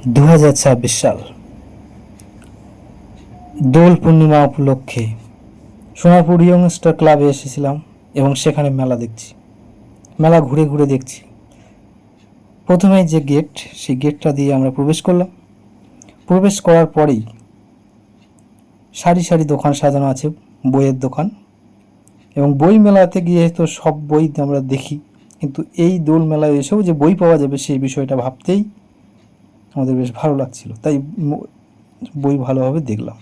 2026 সাল দোল পূর্ণিমা উপলক্ষে সোনারপুর ইয়ংস্টার ক্লাবে এসেছিলাম এবং সেখানে মেলা দেখছি। মেলা ঘুরে ঘুরে দেখছি। প্রথমে যে গেট, সেই গেটটা দিয়ে আমরা প্রবেশ করলাম। প্রবেশ করার পরেই সারি সারি দোকান সাজানো আছে, বইয়ের দোকান। এবং বই মেলাতে গিয়ে তো সব বই আমরা দেখি, কিন্তু এই দোল মেলায় এসেও যে বই পাওয়া যাবে সেই বিষয়টা ভাবতেই আমাদের বেশ ভালো লাগছিল, তাই বই ভালোভাবে দেখলাম।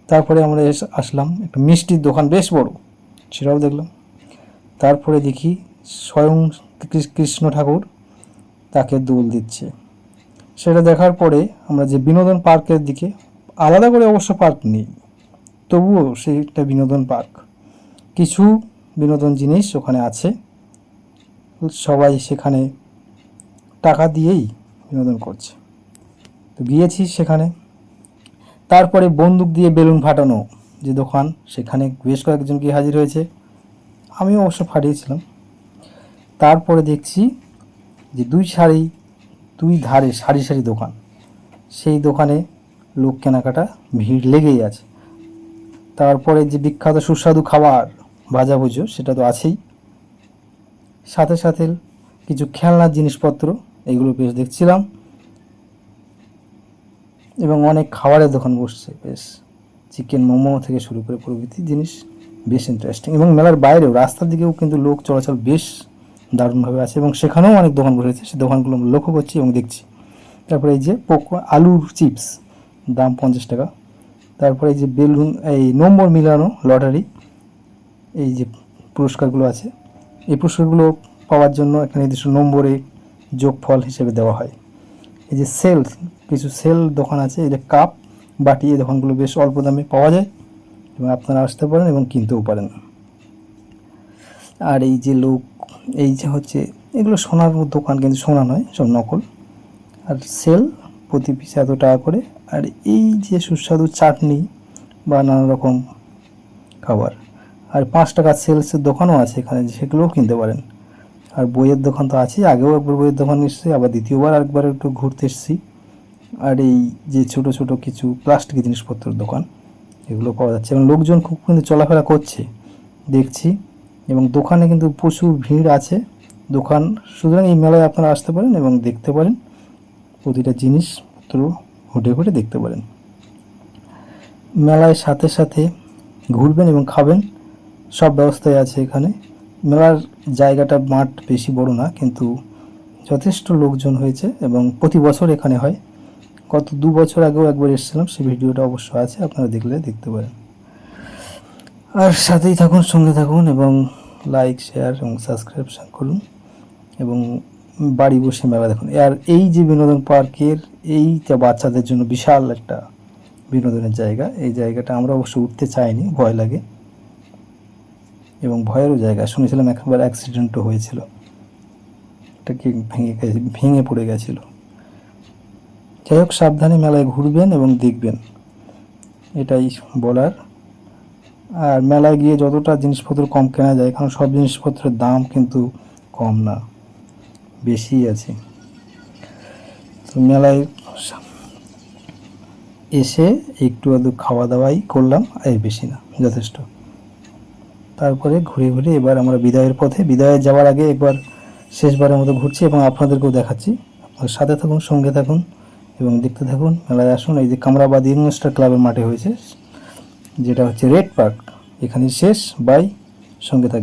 তারপরে আমরা আসলাম একটা মিষ্টির দোকান, বেশ বড়, সেটাও দেখলাম। তারপরে দেখি স্বয়ং কৃষ্ণ ঠাকুর তাকে দোল দিচ্ছে। সেটা দেখার পরে আমরা যে বিনোদন পার্কের দিকে, আলাদা করে অবশ্য পার্ক নেই, তবুও সেইটা বিনোদন পার্ক, কিছু বিনোদন জিনিস ওখানে আছে। সবাই সেখানে টাকা দিয়েই বিনোদন করছে। তো গিয়েছি সেখানে। তারপরে বন্দুক দিয়ে বেলুন ফাটানো যে দোকান, সেখানে বেশ কয়েকজন গিয়ে হাজির হয়েছে, আমিও অবশ্য ফাটিয়েছিলাম। তারপরে দেখছি যে দুই ধারে সারি সারি দোকান, সেই দোকানে লোক কেনাকাটা ভিড় লেগেই আছে। তারপরে যে বিখ্যাত সুস্বাদু খাবার ভাজাভুজো, সেটা তো আছেই, সাথে সাথে কিছু খেলনার জিনিসপত্র, এগুলো বেশ দেখছিলাম। এবং অনেক খাবারের দোকান বসছে, বেশ চিকেন মোমো থেকে শুরু করে প্রভৃতি জিনিস, বেশ ইন্টারেস্টিং। এবং মেলার বাইরেও রাস্তার দিকেও কিন্তু লোক চলাচল বেশ দারুণভাবে আছে, এবং সেখানেও অনেক দোকান বসেছে, সেই দোকানগুলো আমরা লক্ষ্য করছি এবং দেখছি। তারপরে এই যে আলুর চিপস, দাম 50 টাকা। তারপরে এই যে বেলুন, এই নম্বর মিলানো লটারি, এই যে পুরস্কারগুলো আছে, এই পুরস্কারগুলো পাওয়ার জন্য একটা নির্দিষ্ট নম্বরে যোগফল হিসেবে দেওয়া হয়। এই যে কিছু সেল দোকান আছে, এই যে কাপ বাটি, এই দোকানগুলো বেশ অল্প দামে পাওয়া যায় এবং আপনারা আসতে পারেন এবং কিনতেও পারেন। আর এই যে এই যে হচ্ছে, এগুলো সোনার দোকান, কিন্তু সোনা নয়, সব নকল। আর সেল প্রতি পিস এত টাকা করে। আর এই যে সুস্বাদু চাটনি বা নানা রকম খাবার, আর 5 টাকার সেলসের দোকানও আছে এখানে, সেগুলোও কিনতে পারেন। আর বইয়ের দোকান তো আছেই, আগেও একবার বইয়ের দোকান এসেছি, আবার দ্বিতীয়বার একবার একটু ঘুরতে এসেছি। আর এই যে ছোট ছোট কিছু প্লাস্টিকের জিনিসপত্রের দোকান, এগুলো পাওয়া যাচ্ছে এবং লোকজন খুব কিন্তু চলাফেরা করছে দেখছি, এবং দোকানে কিন্তু প্রচুর ভিড় আছে দোকান। সুতরাং এই মেলায় আপনারা আসতে পারেন এবং দেখতে পারেন, প্রতিটা জিনিসপত্র ঘুটে ঘুটে দেখতে পারেন। মেলায় সাথে সাথে ঘুরবেন এবং খাবেন, সব ব্যবস্থাই আছে এখানে। মেলার জায়গাটা, মাঠ বেশি বড় না, কিন্তু যথেষ্ট লোকজন হয়েছে এবং প্রতি বছর এখানে হয়। গত 2 বছর আগেও একবার এসেছিলাম, সেই ভিডিওটা অবশ্য আছে, আপনারা দেখলে দেখতে পারেন। আর সাথেই থাকুন, সঙ্গে থাকুন এবং লাইক, শেয়ার এবং সাবস্ক্রিপশন করুন এবং বাড়ি বসে মেলা দেখুন। আর এই যে বিনোদন পার্কের, এইটা বাচ্চাদের জন্য বিশাল একটা বিনোদনের জায়গা। এই জায়গাটা আমরা অবশ্য উঠতে চাইনি, ভয় লাগে, এবং ভয়েরও জায়গা। শুনেছিলাম একবার অ্যাক্সিডেন্টও হয়েছিল, এটাকে ভেঙে পড়ে গেছিল। যাই হোক, সাবধানে মেলায় ঘুরবেন এবং দেখবেন, এটাই বলার। আর মেলায় গিয়ে যতটা জিনিসপত্র কম কেনা যায়, কারণ সব জিনিসপত্রের দাম কিন্তু কম না, বেশি আছে। তো মেলায় এসে একটু আধটু খাওয়া দাওয়াই করলাম, আর বেশি না, যথেষ্ট। তারপরে ঘুরে ঘুরে এবার আমরা বিদায়ের পথে, বিদায়ে যাওয়ার আগে একবার শেষবারের মতো ঘুরছি এবং আপনাদেরকেও দেখাচ্ছি। আপনার সাথে থাকুন, সঙ্গে থাকুন এবং দেখতে থাকুন। মেলায় আসুন। এই যে কামরাবাদ ইয়ংস্টার ক্লাবের মাঠে হয়েছে, যেটা হচ্ছে রেড পার্ক, এখানে শেষ। বাই, সঙ্গে থাকুন।